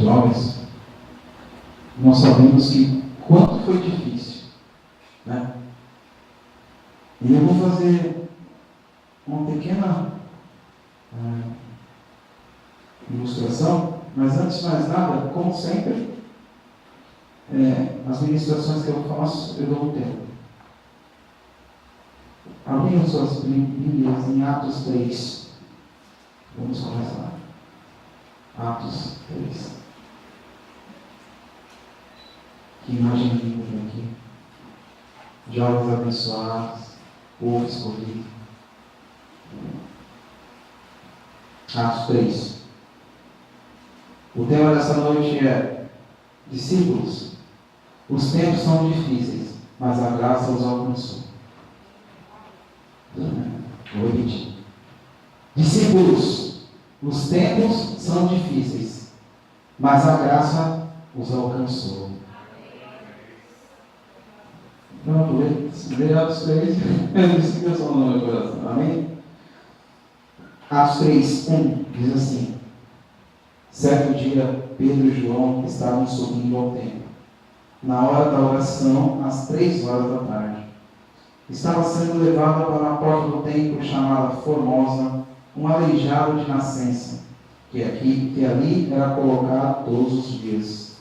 jovens, nós sabemos que quanto foi difícil, né? E eu vou fazer uma pequena ilustração, mas antes de mais nada, como sempre, as ministrações que eu vou falar, eu dou um tempo. Abrindo suas Bíblias em Atos 3. Vamos começar. Atos 3. Que imagem linda aqui. Jovens abençoados, povo escolhido. Atos 3. O tema dessa noite é: discípulos, os tempos são difíceis, mas a graça os alcançou. Vou repetir. Discípulos, os tempos são difíceis, mas a graça os alcançou. Pronto, lê Atos 3, descrição no meu coração, amém? Atos 3, 1, diz assim: certo dia, Pedro e João estavam subindo ao templo, na hora da oração, às 3 horas da tarde. Estava sendo levado para a porta do templo, chamada Formosa, um aleijado de nascença, que ali era colocado todos os dias,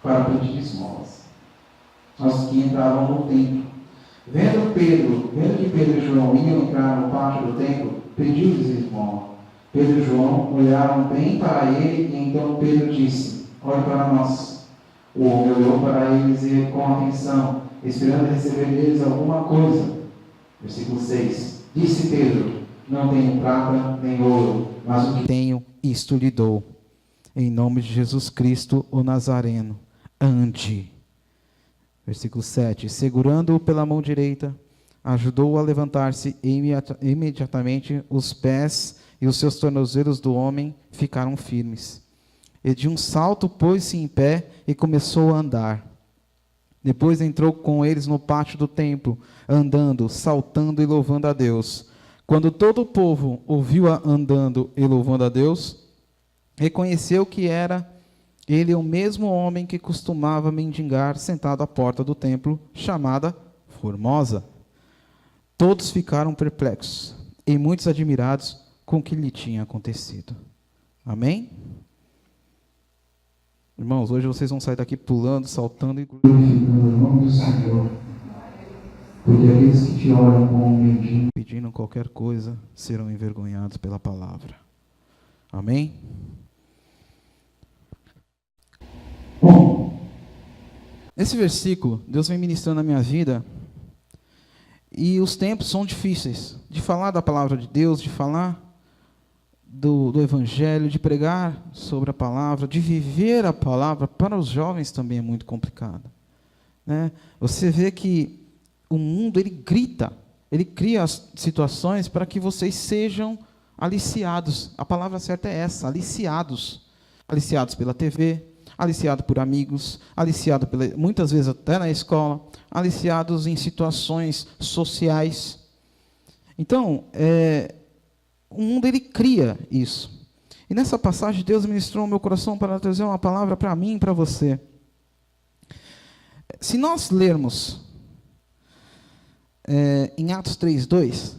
para pedir esmolas aos que entravam no templo. Vendo que Pedro e João iam entrar no pátio do templo, pediu-lhes esmola. Pedro e João olharam bem para ele, e então Pedro disse: olhe para nós. O homem olhou para eles e com atenção, esperando receber deles alguma coisa. Versículo 6. Disse Pedro: não tenho prata nem ouro, mas o que tenho, isto lhe dou. Em nome de Jesus Cristo, o Nazareno, ande. Versículo 7. Segurando-o pela mão direita, ajudou-o a levantar-se, e imediatamente os pés e os seus tornozelos do homem ficaram firmes. E de um salto pôs-se em pé e começou a andar. Depois entrou com eles no pátio do templo, andando, saltando e louvando a Deus. Quando todo o povo ouviu-a andando e louvando a Deus, reconheceu que era ele o mesmo homem que costumava mendigar sentado à porta do templo, chamada Formosa. Todos ficaram perplexos e muitos admirados com o que lhe tinha acontecido. Amém? Irmãos, hoje vocês vão sair daqui pulando, saltando e glorificando o nome do Senhor. Porque aqueles que te olham como um mendigo, pedindo qualquer coisa, serão envergonhados pela palavra. Amém? Bom, esse versículo, Deus vem ministrando na minha vida, e os tempos são difíceis, de falar da palavra de Deus, de falar do Evangelho, de pregar sobre a palavra, de viver a palavra, para os jovens também é muito complicado, né? Você vê que o mundo, ele grita, ele cria as situações para que vocês sejam aliciados. A palavra certa é essa, aliciados. Aliciados pela TV, aliciado por amigos, aliciado muitas vezes até na escola, aliciados em situações sociais. Então, o mundo, ele cria isso. E nessa passagem, Deus ministrou no meu coração para trazer uma palavra para mim e para você. Se nós lermos em Atos 3:2,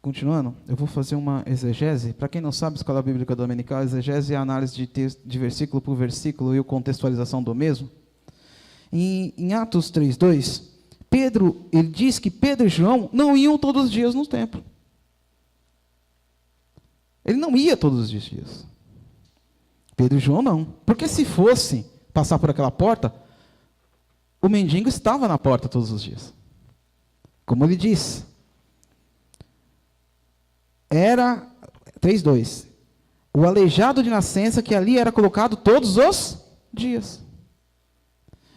continuando, eu vou fazer uma exegese. Para quem não sabe, Escola Bíblica Dominical, exegese é a análise de texto, de versículo por versículo e a contextualização do mesmo. Em Atos 3:2, Pedro, ele diz que Pedro e João não iam todos os dias no templo. Ele não ia todos os dias. Pedro e João não. Porque se fosse passar por aquela porta, o mendigo estava na porta todos os dias. Como ele diz. Era 3:2. O aleijado de nascença que ali era colocado todos os dias.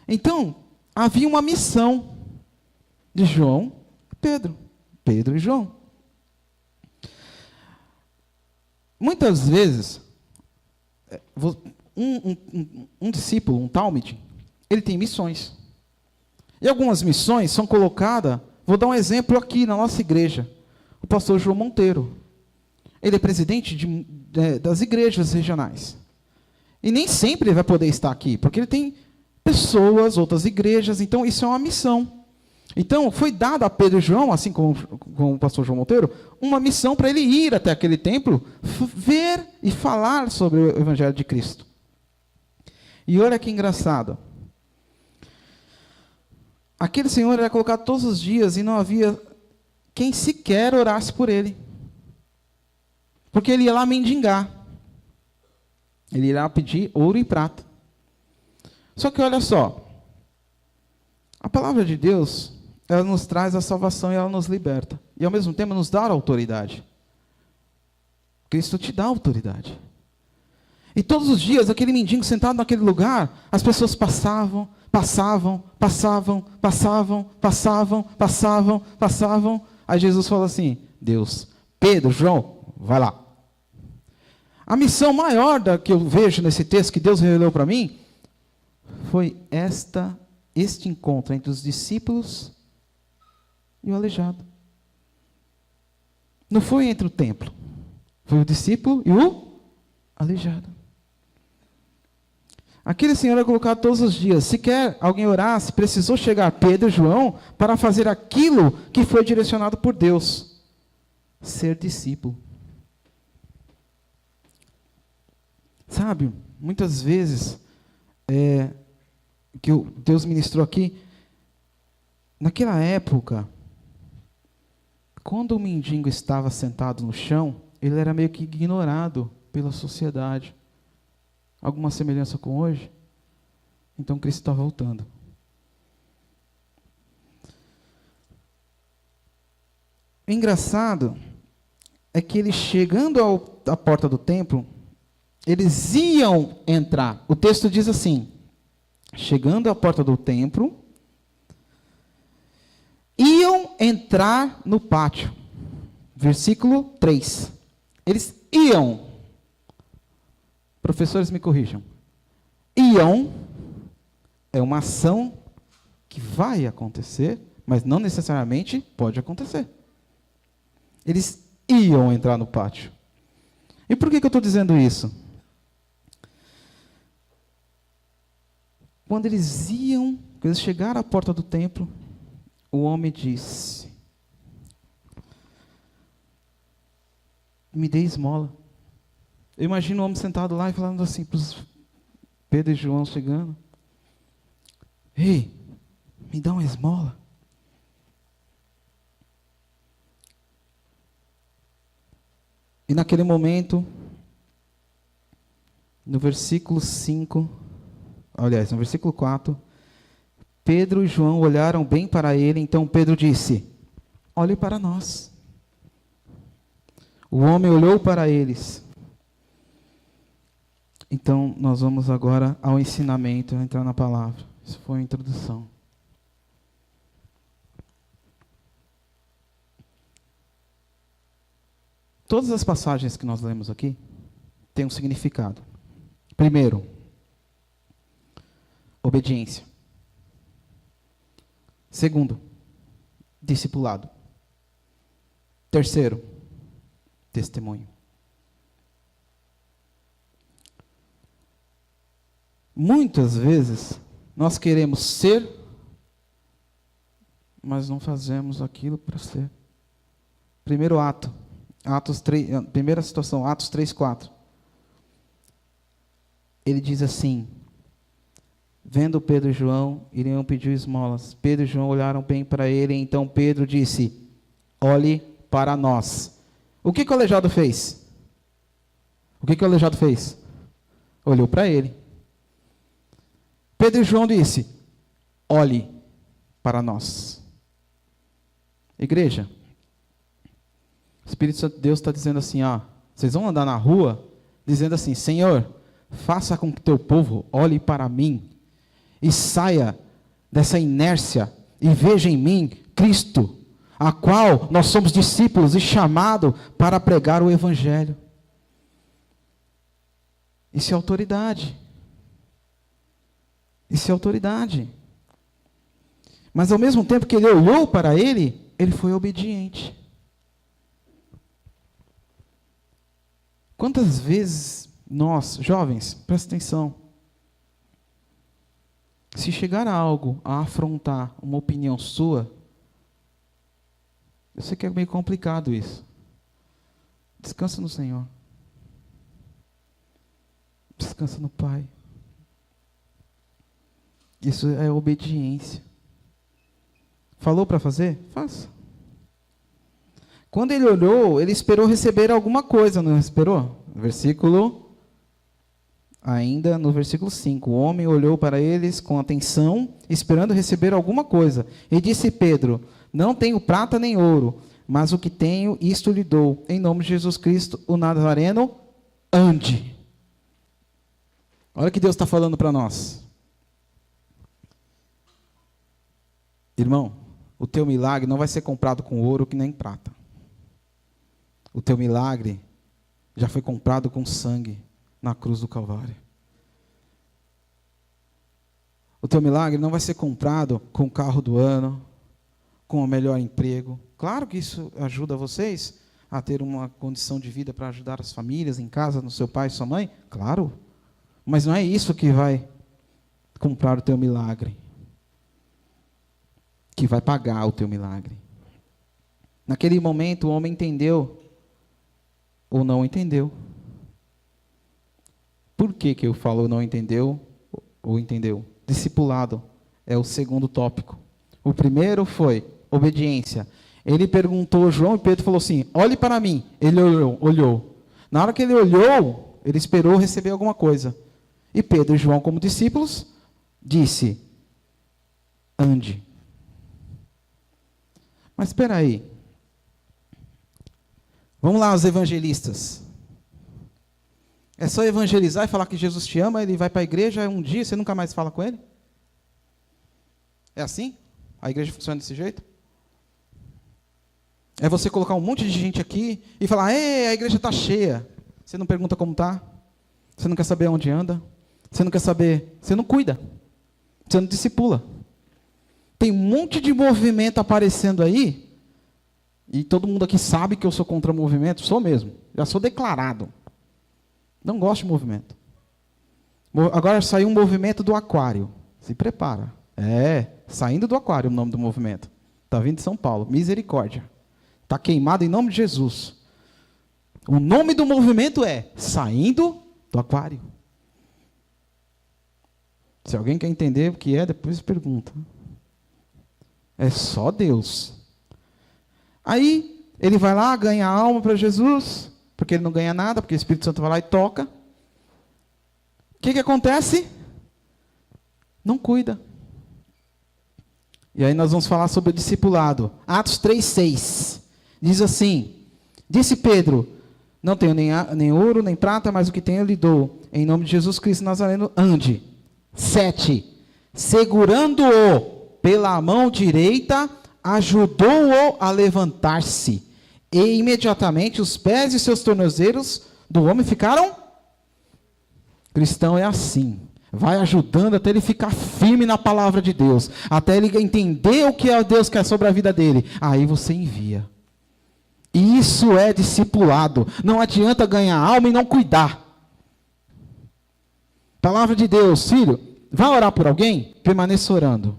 Então, havia uma missão de João e Pedro. Pedro e João. Muitas vezes, um discípulo, um talmide, ele tem missões. E algumas missões são colocadas, vou dar um exemplo aqui na nossa igreja. O pastor João Monteiro. Ele é presidente das igrejas regionais. E nem sempre ele vai poder estar aqui, porque ele tem pessoas, outras igrejas, então isso é uma missão. Então, foi dado a Pedro e João, assim como o pastor João Monteiro, uma missão para ele ir até aquele templo, ver e falar sobre o Evangelho de Cristo. E olha que engraçado. Aquele senhor era colocado todos os dias e não havia quem sequer orasse por ele. Porque ele ia lá mendigar. Ele ia lá pedir ouro e prata. Só que olha só. A palavra de Deus, ela nos traz a salvação e ela nos liberta. E ao mesmo tempo nos dá autoridade. Cristo te dá autoridade. E todos os dias, aquele mendigo sentado naquele lugar, as pessoas passavam. Aí Jesus falou assim, Deus, Pedro, João, vai lá. A missão maior que eu vejo nesse texto que Deus revelou para mim, foi este encontro entre os discípulos e o aleijado. Não foi entre o templo, foi o discípulo e o aleijado. Aquele senhor é colocado todos os dias. Se quer alguém orasse, precisou chegar Pedro e João para fazer aquilo que foi direcionado por Deus. Ser discípulo. Sabe, muitas vezes, que Deus ministrou aqui, naquela época, quando o mendigo estava sentado no chão, ele era meio que ignorado pela sociedade. Alguma semelhança com hoje? Então Cristo está voltando. O engraçado é que eles, chegando à porta do templo, eles iam entrar. O texto diz assim, chegando à porta do templo, iam entrar no pátio. Versículo 3. Eles iam. Professores, me corrijam. Iam é uma ação que vai acontecer, mas não necessariamente pode acontecer. Eles iam entrar no pátio. E por que eu estou dizendo isso? Quando eles chegaram à porta do templo, o homem disse, me dê esmola. Eu imagino o homem sentado lá e falando assim para os Pedro e João chegando. Ei, me dá uma esmola. E naquele momento, no versículo 5, aliás, no versículo 4, Pedro e João olharam bem para ele, então Pedro disse, olhe para nós. O homem olhou para eles. Então, nós vamos agora ao ensinamento, entrar na palavra. Isso foi a introdução. Todas as passagens que nós lemos aqui têm um significado. Primeiro, obediência. Segundo, discipulado. Terceiro, testemunho. Muitas vezes, nós queremos ser, mas não fazemos aquilo para ser. Primeiro ato, primeira situação, Atos 3:4. Ele diz assim, vendo Pedro e João, iriam pedir esmolas. Pedro e João olharam bem para ele, então Pedro disse, olhe para nós. O que o aleijado fez? Olhou para ele. Pedro e João disse, olhe para nós. Igreja, o Espírito Santo de Deus está dizendo assim, vocês vão andar na rua, dizendo assim, Senhor, faça com que teu povo olhe para mim, e saia dessa inércia, e veja em mim Cristo, a qual nós somos discípulos e chamados para pregar o Evangelho. Isso é autoridade. Isso é autoridade. Mas ao mesmo tempo que ele olhou para ele, ele foi obediente. Quantas vezes nós, jovens, presta atenção. Se chegar a algo a afrontar uma opinião sua, eu sei que é meio complicado isso. Descansa no Senhor. Descansa no Pai. Isso é obediência. Falou para fazer? Faça. Quando ele olhou, ele esperou receber alguma coisa, não esperou? Ainda no versículo 5, o homem olhou para eles com atenção, esperando receber alguma coisa. E disse Pedro, não tenho prata nem ouro, mas o que tenho, isto lhe dou. Em nome de Jesus Cristo, o Nazareno, ande. Olha o que Deus está falando para nós. Irmão, o teu milagre não vai ser comprado com ouro que nem prata. O teu milagre já foi comprado com sangue na cruz do Calvário. O teu milagre não vai ser comprado com o carro do ano, com o melhor emprego. Claro que isso ajuda vocês a ter uma condição de vida para ajudar as famílias em casa, no seu pai e sua mãe. Claro. Mas não é isso que vai comprar o teu milagre. Que vai pagar o teu milagre. Naquele momento o homem entendeu ou não entendeu. Por que eu falo não entendeu ou entendeu? Discipulado é o segundo tópico. O primeiro foi obediência. Ele perguntou a João e Pedro falou assim, olhe para mim. Ele olhou. Na hora que ele olhou, ele esperou receber alguma coisa. E Pedro e João, como discípulos, disse, ande. Mas espera aí. Vamos lá, os evangelistas. É só evangelizar e falar que Jesus te ama, ele vai para a igreja, um dia você nunca mais fala com ele? É assim? A igreja funciona desse jeito? É você colocar um monte de gente aqui e falar, ei, a igreja está cheia. Você não pergunta como está? Você não quer saber onde anda? Você não quer saber? Você não cuida. Você não discipula. Tem um monte de movimento aparecendo aí, e todo mundo aqui sabe que eu sou contra movimento, sou mesmo, já sou declarado. Não gosto de movimento. Agora saiu um movimento do aquário. Se prepara. Saindo do aquário o nome do movimento. Está vindo de São Paulo. Misericórdia. Está queimado em nome de Jesus. O nome do movimento é Saindo do Aquário. Se alguém quer entender o que é, depois pergunta. É só Deus. Aí, ele vai lá, ganha a alma para Jesus, porque ele não ganha nada, porque o Espírito Santo vai lá e toca. O que acontece? Não cuida. E aí nós vamos falar sobre o discipulado. Atos 3:6. Diz assim, disse Pedro, não tenho nem ouro, nem prata, mas o que tenho eu lhe dou. Em nome de Jesus Cristo Nazareno, ande. 7. Segurando-o pela mão direita, ajudou-o a levantar-se. E imediatamente os pés e seus tornozelos do homem ficaram... Cristão é assim. Vai ajudando até ele ficar firme na palavra de Deus. Até ele entender o que Deus quer sobre a vida dele. Aí você envia. Isso é discipulado. Não adianta ganhar alma e não cuidar. Palavra de Deus, filho, vai orar por alguém? Permaneça orando.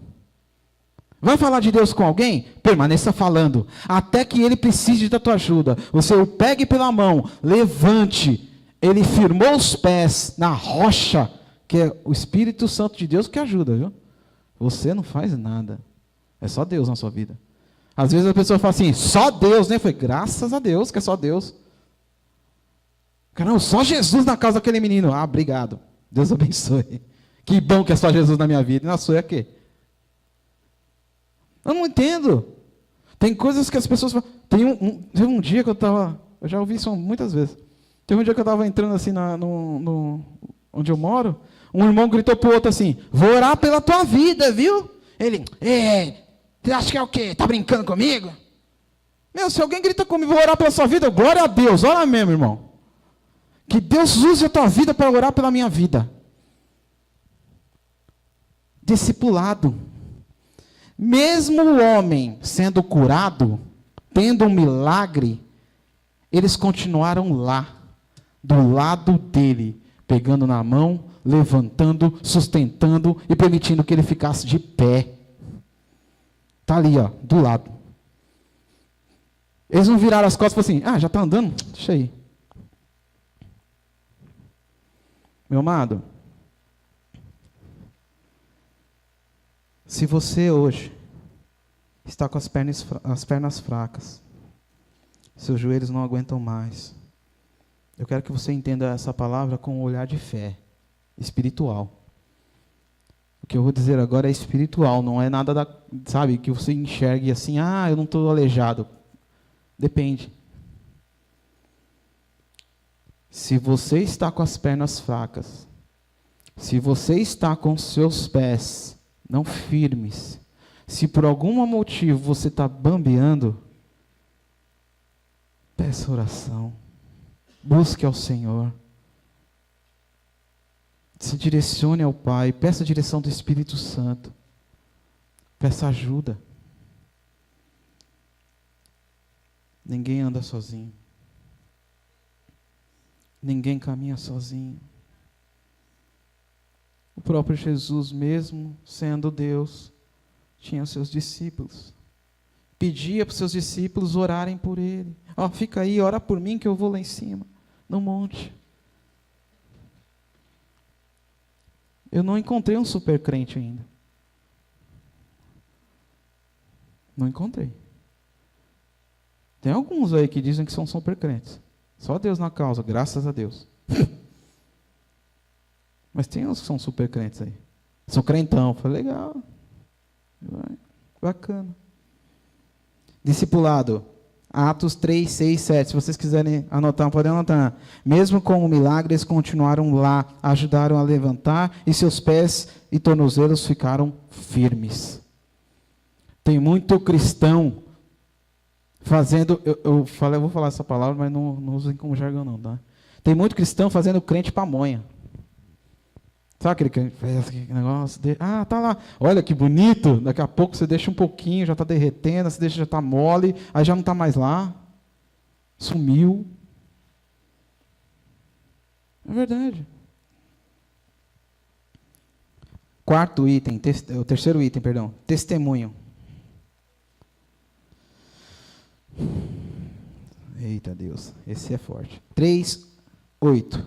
Vai falar de Deus com alguém? Permaneça falando. Até que ele precise da tua ajuda. Você o pegue pela mão, levante. Ele firmou os pés na rocha, que é o Espírito Santo de Deus que ajuda, viu? Você não faz nada. É só Deus na sua vida. Às vezes a pessoa fala assim, só Deus, né? Foi graças a Deus que é só Deus. Caramba, só Jesus na casa daquele menino. Ah, obrigado. Deus abençoe. Que bom que é só Jesus na minha vida. E na sua é quê? Eu não entendo. Tem coisas que as pessoas falam. Teve um dia que eu estava... Eu já ouvi isso muitas vezes. Teve um dia que eu estava entrando assim onde eu moro. Um irmão gritou para o outro assim, vou orar pela tua vida, viu? Ele, você acha que é o quê? Está brincando comigo? Meu, se alguém grita comigo, vou orar pela sua vida, glória a Deus, ora mesmo, irmão. Que Deus use a tua vida para orar pela minha vida. Discipulado. Mesmo o homem sendo curado, tendo um milagre, eles continuaram lá, do lado dele, pegando na mão, levantando, sustentando e permitindo que ele ficasse de pé. Está ali, ó, do lado. Eles não viraram as costas e falaram assim, já está andando? Deixa aí. Meu amado, se você hoje está com as pernas fracas, seus joelhos não aguentam mais, eu quero que você entenda essa palavra com um olhar de fé, espiritual. O que eu vou dizer agora é espiritual, não é nada sabe, que você enxergue assim, eu não estou aleijado. Depende. Se você está com as pernas fracas, se você está com seus pés não firmes, se por algum motivo você está bambeando, peça oração, busque ao Senhor, se direcione ao Pai, peça a direção do Espírito Santo, peça ajuda. Ninguém anda sozinho. Ninguém caminha sozinho. O próprio Jesus, mesmo sendo Deus, tinha seus discípulos. Pedia para os seus discípulos orarem por ele. Fica aí, ora por mim que eu vou lá em cima, no monte. Eu não encontrei um super crente ainda. Não encontrei. Tem alguns aí que dizem que são super crentes. Só Deus na causa, graças a Deus. Mas tem uns que são super crentes aí. São crentão. Falei, legal. Bacana. Discipulado. Atos 3, 6, 7. Se vocês quiserem anotar, podem anotar. Mesmo com o milagre, eles continuaram lá, ajudaram a levantar, e seus pés e tornozelos ficaram firmes. Tem muito cristão fazendo, eu vou falar essa palavra, mas não usem como jargão não, tá? Tem muito cristão fazendo crente pamonha. Sabe aquele que faz aquele negócio? Tá lá, olha que bonito, daqui a pouco você deixa um pouquinho, já está derretendo, você deixa, já está mole, aí já não está mais lá, sumiu. É verdade. O terceiro item, testemunho. Eita Deus, esse é forte. 3, 8.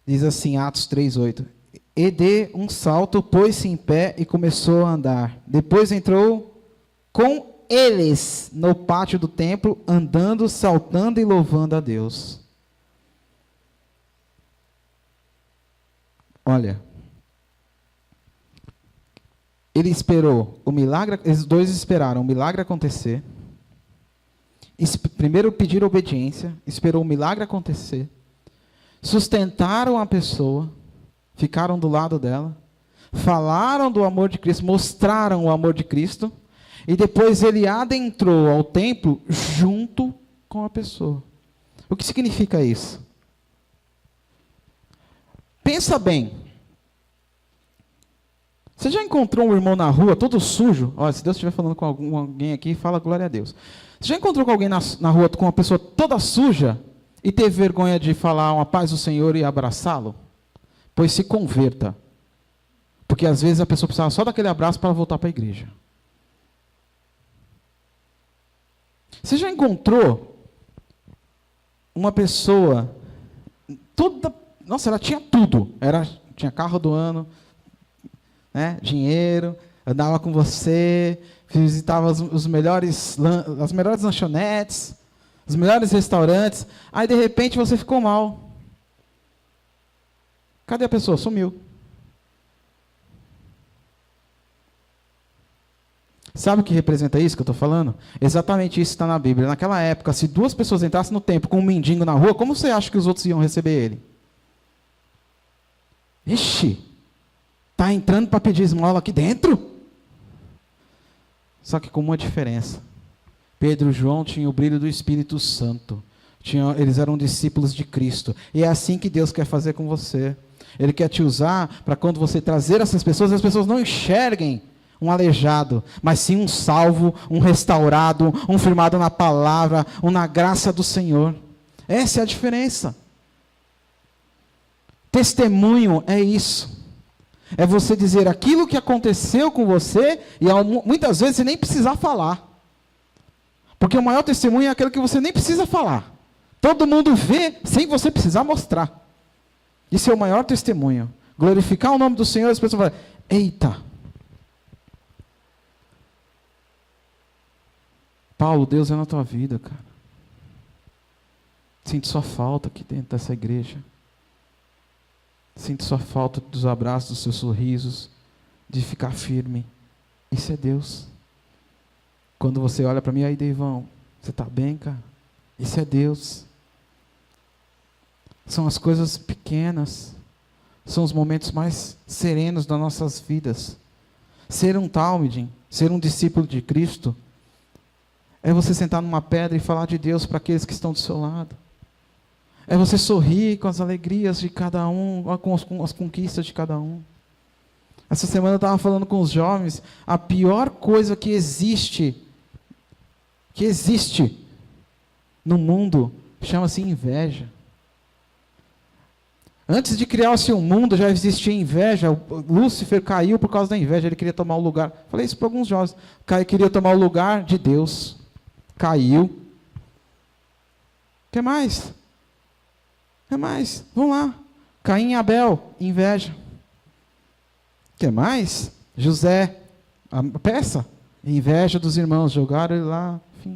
Diz assim, Atos 3, 8. E de um salto, pôs-se em pé e começou a andar. Depois entrou com eles no pátio do templo, andando, saltando e louvando a Deus. Olha, ele esperou o milagre, os dois esperaram o milagre acontecer. Primeiro pediram obediência, esperou o milagre acontecer. Sustentaram a pessoa, ficaram do lado dela, falaram do amor de Cristo, mostraram o amor de Cristo, e depois ele adentrou ao templo junto com a pessoa. O que significa isso? Pensa bem. Você já encontrou um irmão na rua todo sujo? Olha, se Deus estiver falando com alguém aqui, fala glória a Deus. Você já encontrou com alguém na rua com uma pessoa toda suja e teve vergonha de falar uma paz do Senhor e abraçá-lo? Pois se converta. Porque às vezes a pessoa precisava só daquele abraço para voltar para a igreja. Você já encontrou uma pessoa toda... Nossa, ela tinha tudo. Tinha carro do ano, né, dinheiro, andava com você, visitava as melhores lanchonetes, os melhores restaurantes. Aí, de repente, você ficou mal. Cadê a pessoa? Sumiu. Sabe o que representa isso que eu estou falando? Exatamente isso está na Bíblia. Naquela época, se duas pessoas entrassem no templo com um mendigo na rua, como você acha que os outros iam receber ele? Ixi, está entrando para pedir esmola aqui dentro? Só que com uma diferença. Pedro e João tinham o brilho do Espírito Santo. Eles eram discípulos de Cristo. E é assim que Deus quer fazer com você. Ele quer te usar para quando você trazer essas pessoas, as pessoas não enxerguem um aleijado, mas sim um salvo, um restaurado, um firmado na palavra, um na graça do Senhor. Essa é a diferença. Testemunho é isso. É você dizer aquilo que aconteceu com você e muitas vezes você nem precisar falar. Porque o maior testemunho é aquele que você nem precisa falar. Todo mundo vê sem você precisar mostrar. Isso é o maior testemunho. Glorificar o nome do Senhor, as pessoas falam, eita. Paulo, Deus é na tua vida, cara. Sinto sua falta aqui dentro dessa igreja. Sinto sua falta dos abraços, dos seus sorrisos, de ficar firme. Isso é Deus. Quando você olha para mim, aí, Deivão, você está bem, cara? Isso é Deus. São as coisas pequenas. São os momentos mais serenos das nossas vidas. Ser um talmidim, ser um discípulo de Cristo, é você sentar numa pedra e falar de Deus para aqueles que estão do seu lado. É você sorrir com as alegrias de cada um, com as conquistas de cada um. Essa semana eu estava falando com os jovens, a pior coisa que existe no mundo, chama-se inveja. Antes de criar-se um mundo, já existia inveja. Lúcifer caiu por causa da inveja, ele queria tomar o lugar. Falei isso para alguns jovens. Queria tomar o lugar de Deus. Caiu. O que mais? Vamos lá. Caim e Abel, inveja. O que mais? José, a peça, inveja dos irmãos, jogaram ele lá. Enfim.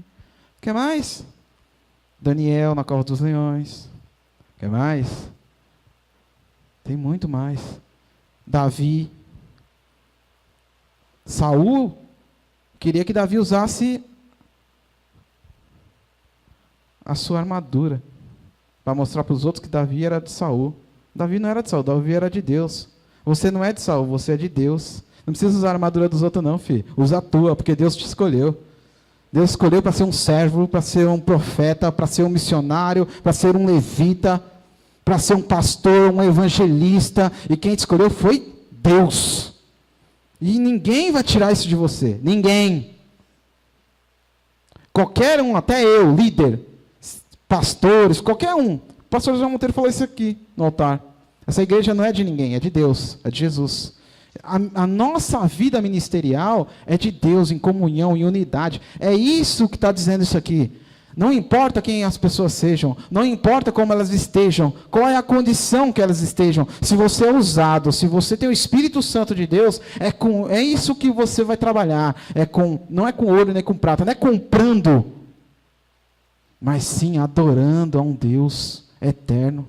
O que mais? Daniel na cova dos leões. O que mais? Tem muito mais. Davi. Saul queria que Davi usasse a sua armadura para mostrar para os outros que Davi era de Saul. Davi não era de Saul, Davi era de Deus. Você não é de Saul, você é de Deus. Não precisa usar a armadura dos outros não, filho. Usa a tua, porque Deus te escolheu. Deus escolheu para ser um servo, para ser um profeta, para ser um missionário, para ser um levita, para ser um pastor, um evangelista. E quem te escolheu foi Deus. E ninguém vai tirar isso de você. Ninguém. Qualquer um, até eu, líder, pastores, qualquer um. O pastor João Monteiro falou isso aqui no altar. Essa igreja não é de ninguém, é de Deus, é de Jesus. A nossa vida ministerial é de Deus, em comunhão, em unidade. É isso que está dizendo isso aqui. Não importa quem as pessoas sejam, não importa como elas estejam, qual é a condição que elas estejam. Se você é usado, se você tem o Espírito Santo de Deus, é isso que você vai trabalhar. Não é com ouro nem com prata, não é comprando, mas sim adorando a um Deus eterno.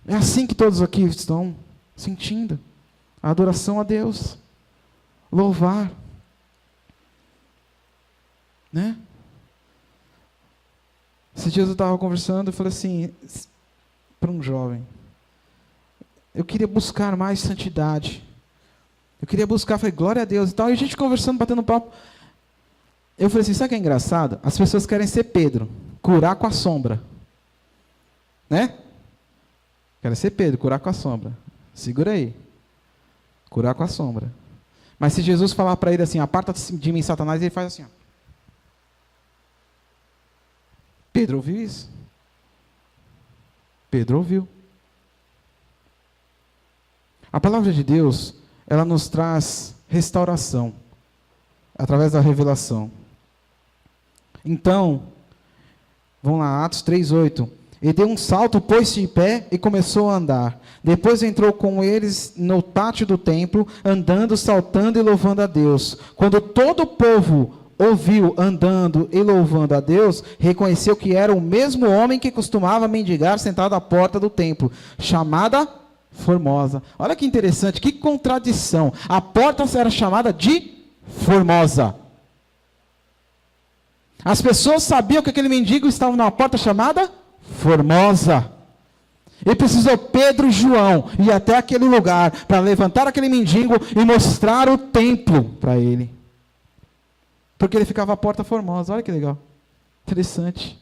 É assim que todos aqui estão sentindo. A adoração a Deus. Louvar. Né? Esses dias eu estava conversando e falei assim, para um jovem, eu queria buscar mais santidade. Eu queria buscar, falei, glória a Deus e tal. E a gente conversando, batendo papo. Eu falei assim, sabe o que é engraçado? As pessoas querem ser Pedro, curar com a sombra. Né? Querem ser Pedro, curar com a sombra. Segura aí. Curar com a sombra. Mas se Jesus falar para ele assim, aparta de mim, Satanás, ele faz assim, ó. Pedro ouviu isso? Pedro ouviu. A palavra de Deus, ela nos traz restauração, através da revelação. Então, vamos lá, Atos 3:8. Ele deu um salto, pôs-se de pé e começou a andar. Depois entrou com eles no pátio do templo, andando, saltando e louvando a Deus. Quando todo o povo ouviu andando e louvando a Deus, reconheceu que era o mesmo homem que costumava mendigar sentado à porta do templo, chamada Formosa. Olha que interessante, que contradição. A porta era chamada de Formosa. As pessoas sabiam que aquele mendigo estava numa porta chamada Formosa. E precisou Pedro e João ir até aquele lugar para levantar aquele mendigo e mostrar o templo para ele. Porque ele ficava à porta formosa. Olha que legal. Interessante.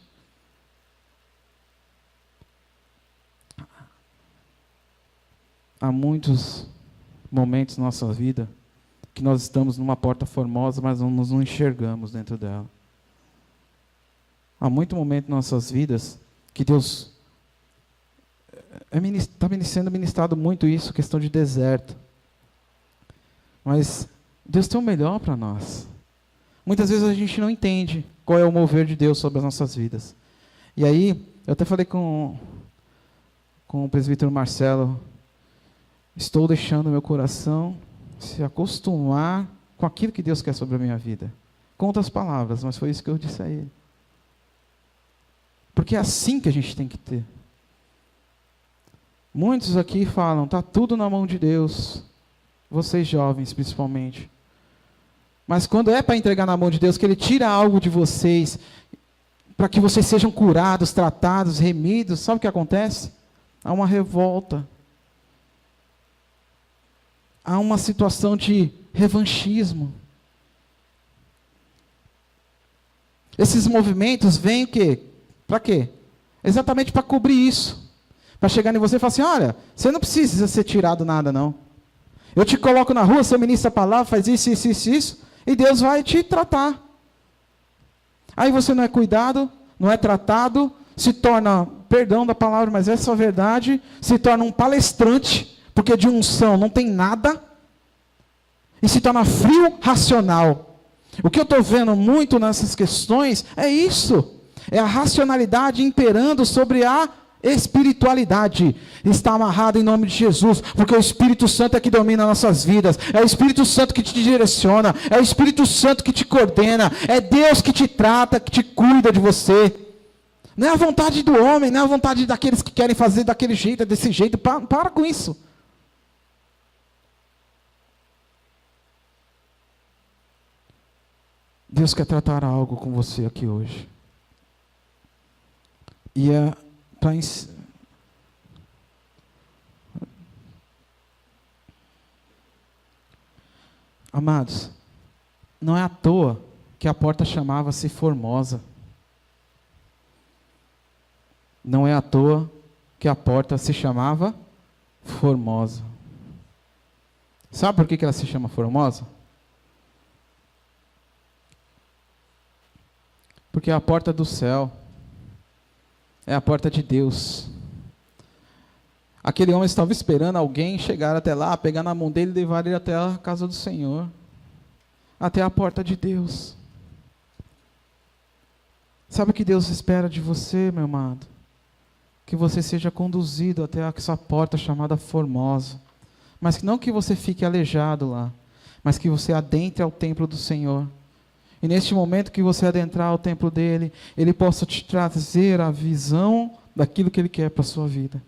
Há muitos momentos na nossa vida que nós estamos numa porta formosa, mas não nos enxergamos dentro dela. Há muito momento em nossas vidas que Deus está sendo ministrado muito isso, questão de deserto. Mas Deus tem o melhor para nós. Muitas vezes a gente não entende qual é o mover de Deus sobre as nossas vidas. E aí, eu até falei com o presbítero Marcelo, estou deixando meu coração se acostumar com aquilo que Deus quer sobre a minha vida. Com outras palavras, mas foi isso que eu disse a ele. Porque é assim que a gente tem que ter. Muitos aqui falam, está tudo na mão de Deus. Vocês jovens, principalmente. Mas quando é para entregar na mão de Deus, que Ele tira algo de vocês, para que vocês sejam curados, tratados, remidos, sabe o que acontece? Há uma revolta. Há uma situação de revanchismo. Esses movimentos vêm o quê? Para quê? Exatamente para cobrir isso. Para chegar em você e falar assim, olha, você não precisa ser tirado nada, não. Eu te coloco na rua, você ministra a palavra, faz isso, isso, isso, isso, e Deus vai te tratar. Aí você não é cuidado, não é tratado, se torna, perdão da palavra, mas essa é a verdade, se torna um palestrante, porque de unção não tem nada, e se torna frio racional. O que eu estou vendo muito nessas questões é isso, é a racionalidade imperando sobre a espiritualidade. Está amarrado em nome de Jesus, porque o Espírito Santo é que domina nossas vidas, é o Espírito Santo que te direciona, é o Espírito Santo que te coordena, é Deus que te trata, que te cuida de você. Não é a vontade do homem, não é a vontade daqueles que querem fazer daquele jeito, desse jeito. Para com isso. Deus quer tratar algo com você aqui hoje. E é para amados, não é à toa que a porta chamava-se Formosa. Não é à toa que a porta se chamava Formosa. Sabe por que ela se chama Formosa? Porque é a porta do céu. É a porta de Deus. Aquele homem estava esperando alguém chegar até lá, pegar na mão dele e levar ele até a casa do Senhor. Até a porta de Deus. Sabe o que Deus espera de você, meu amado? Que você seja conduzido até essa porta chamada Formosa. Mas não que você fique aleijado lá, mas que você adentre ao templo do Senhor. E neste momento que você adentrar ao templo dele, ele possa te trazer a visão daquilo que ele quer para a sua vida.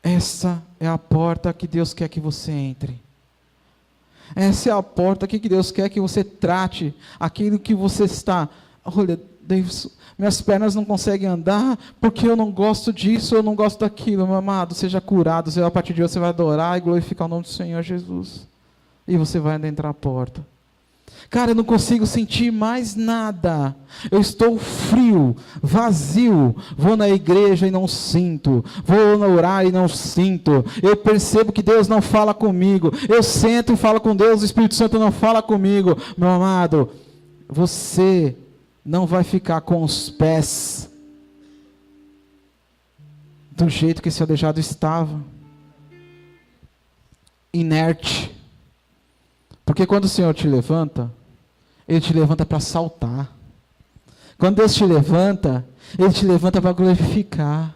Essa é a porta que Deus quer que você entre. Essa é a porta que Deus quer que você trate aquilo que você está. Olha, Deus, minhas pernas não conseguem andar porque eu não gosto disso, eu não gosto daquilo. Meu amado, seja curado. A partir de hoje você vai adorar e glorificar o nome do Senhor Jesus. E você vai adentrar a porta. Cara, eu não consigo sentir mais nada. Eu estou frio, vazio. Vou na igreja e não sinto. Vou orar e não sinto. Eu percebo que Deus não fala comigo. Eu sento e falo com Deus, o Espírito Santo não fala comigo. Meu amado, você não vai ficar com os pés do jeito que esse aleijado estava. Inerte. Porque quando o Senhor te levanta, Ele te levanta para saltar. Quando Deus te levanta, Ele te levanta para glorificar.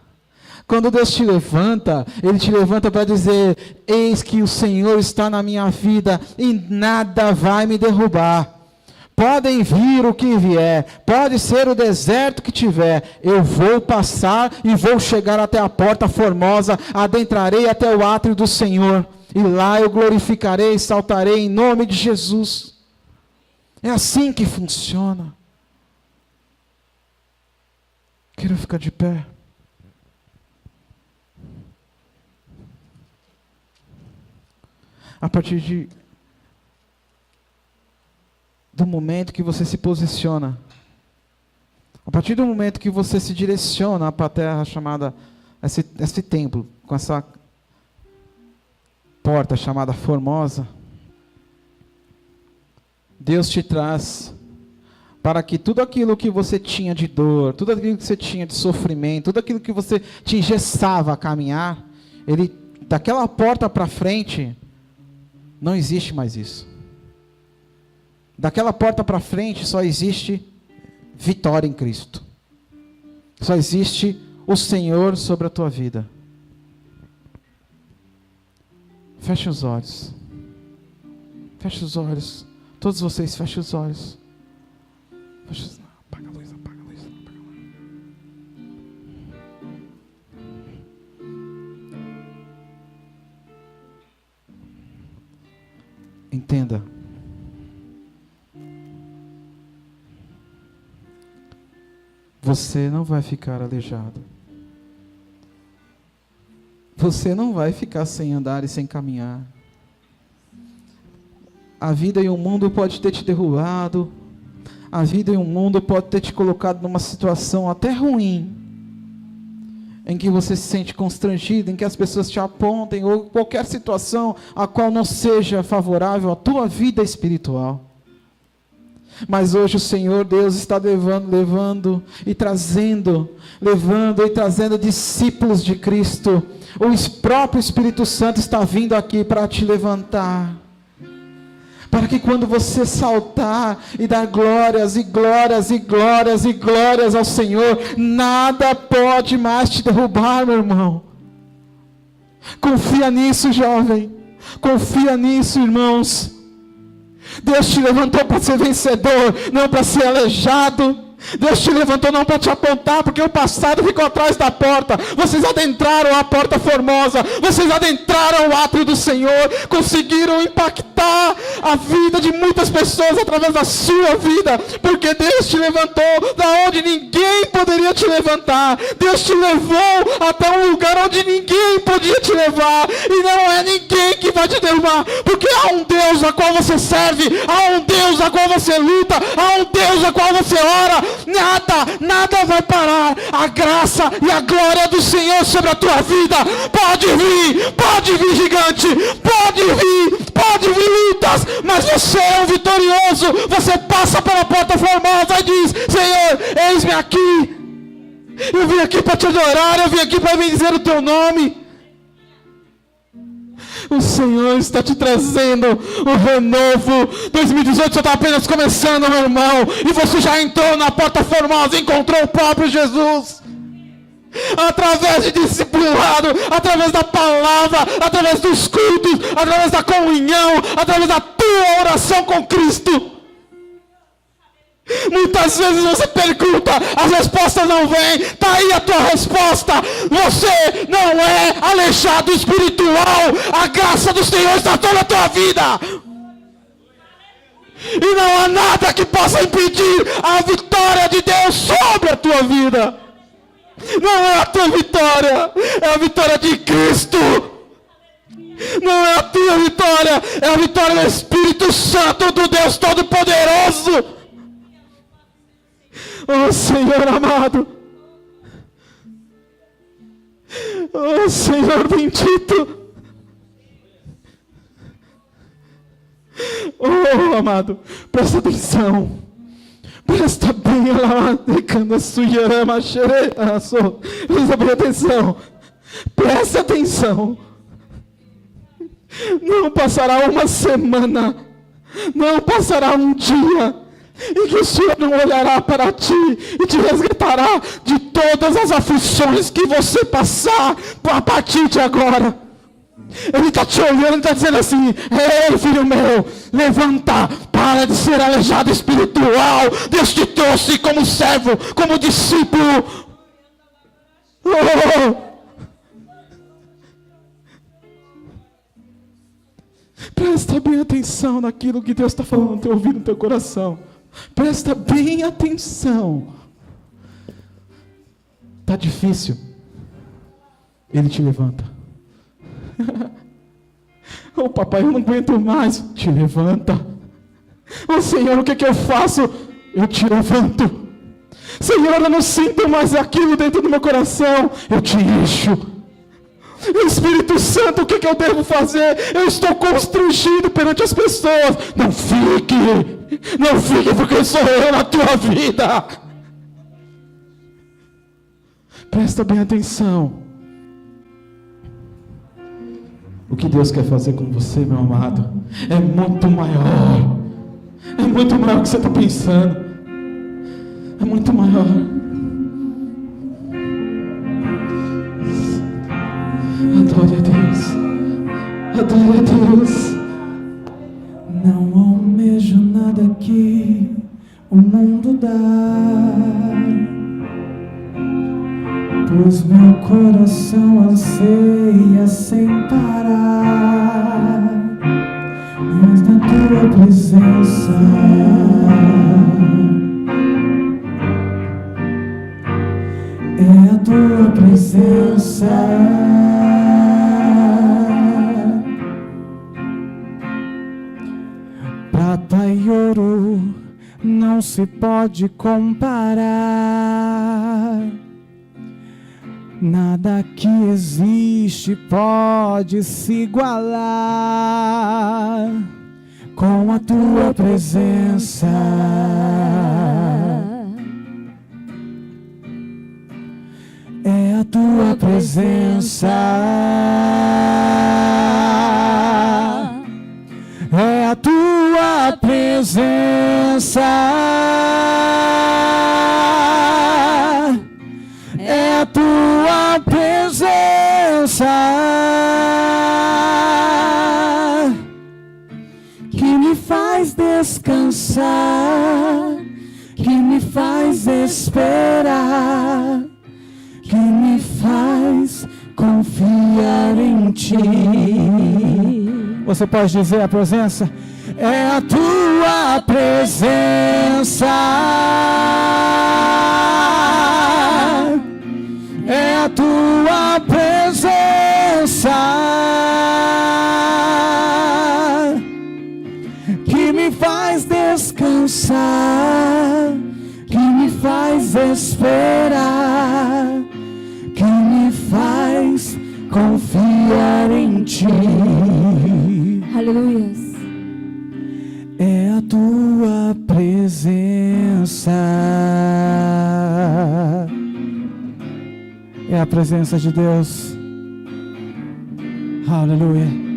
Quando Deus te levanta, Ele te levanta para dizer, eis que o Senhor está na minha vida e nada vai me derrubar. Podem vir o que vier, pode ser o deserto que tiver, eu vou passar e vou chegar até a porta formosa, adentrarei até o átrio do Senhor. E lá eu glorificarei e saltarei em nome de Jesus. É assim que funciona. Quero ficar de pé. A partir do momento que você se posiciona, a partir do momento que você se direciona para a terra chamada, esse templo, com essa porta chamada Formosa, Deus te traz para que tudo aquilo que você tinha de dor, tudo aquilo que você tinha de sofrimento, tudo aquilo que você te engessava a caminhar, daquela porta para frente, não existe mais isso. Daquela porta para frente só existe vitória em Cristo. Só existe o Senhor sobre a tua vida. Feche os olhos. Feche os olhos. Todos vocês fechem os olhos. Apaga a luz, apaga a luz, apaga a luz. Entenda. Você não vai ficar aleijado. Você não vai ficar sem andar e sem caminhar. A vida e o mundo pode ter te derrubado. A vida e o mundo pode ter te colocado numa situação até ruim, em que você se sente constrangido, em que as pessoas te apontem, ou qualquer situação a qual não seja favorável à tua vida espiritual. Mas hoje o Senhor Deus está levando e trazendo discípulos de Cristo. O próprio Espírito Santo está vindo aqui para te levantar. Para que quando você saltar e dar glórias e glórias e glórias e glórias ao Senhor, nada pode mais te derrubar, meu irmão. Confia nisso, jovem. Confia nisso, irmãos. Deus te levantou para ser vencedor, não para ser aleijado. Deus te levantou não para te apontar, porque o passado ficou atrás da porta. Vocês adentraram a porta formosa, vocês adentraram o átrio do Senhor, conseguiram impactar a vida de muitas pessoas através da sua vida, porque Deus te levantou da onde ninguém poderia te levantar. Deus te levou até um lugar onde ninguém podia te levar, e não é ninguém que vai te derrubar, porque há um Deus a qual você serve, há um Deus a qual você luta, há um Deus a qual você ora. Nada vai parar a graça e a glória do Senhor sobre a tua vida. Pode vir gigante, pode vir lutas, mas você é um vitorioso. Você passa pela porta formosa e diz: Senhor, eis-me aqui. Eu vim aqui para te adorar, eu vim aqui para bendizer o teu nome. O Senhor está te trazendo um renovo. 2018 só está apenas começando, meu irmão. E você já entrou na porta formosa e encontrou o próprio Jesus. Através de discipulado, através da palavra, através dos cultos, através da comunhão, através da tua oração com Cristo. Muitas vezes você pergunta, as respostas não vêm. Está aí a tua resposta. Você não é aleijado espiritual. A graça do Senhor está toda a tua vida. E não há nada que possa impedir a vitória de Deus sobre a tua vida. Não é a tua vitória, é a vitória de Cristo. Não é a tua vitória, é a vitória do Espírito Santo, do Deus Todo-Poderoso. Oh Senhor amado, oh Senhor bendito, oh amado, presta atenção, presta bem atenção, presta atenção. Não passará uma semana, não passará um dia e que o Senhor não olhará para ti e te resgatará de todas as aflições que você passar a partir de agora. Ele está te olhando e está dizendo assim: ei filho meu, levanta, para de ser aleijado espiritual. Deus te trouxe como servo, como discípulo. Presta bem atenção naquilo que Deus está falando no teu ouvido, no teu coração. Presta bem atenção. Está difícil? Ele te levanta. Oh papai, eu não aguento mais. Te levanta. Oh Senhor, o que eu faço? Eu te levanto. Senhor, eu não sinto mais aquilo dentro do meu coração. Eu te encho. Espírito Santo, o que eu devo fazer? Eu estou constrangido perante as pessoas. Não fique. Não fique porque sou eu na tua vida. Presta bem atenção. O que Deus quer fazer com você, meu amado, é muito maior. É muito maior do que você está pensando. É muito maior. Adore a Deus. Adore a Deus. Não almejo nada que o mundo dá, pois meu coração anseia sem parar, mas na tua presença é a tua presença. Prata e ouro não se pode comparar, nada que existe pode se igualar com a tua presença. É a tua presença. É a tua presença, é a tua presença que me faz descansar, que me faz esperar, que me faz confiar em ti. Você pode dizer a presença? É a tua presença, é a tua presença que me faz descansar, que me faz esperar, que me faz confiar em ti. Aleluias. É a tua presença. É a presença de Deus. Aleluia.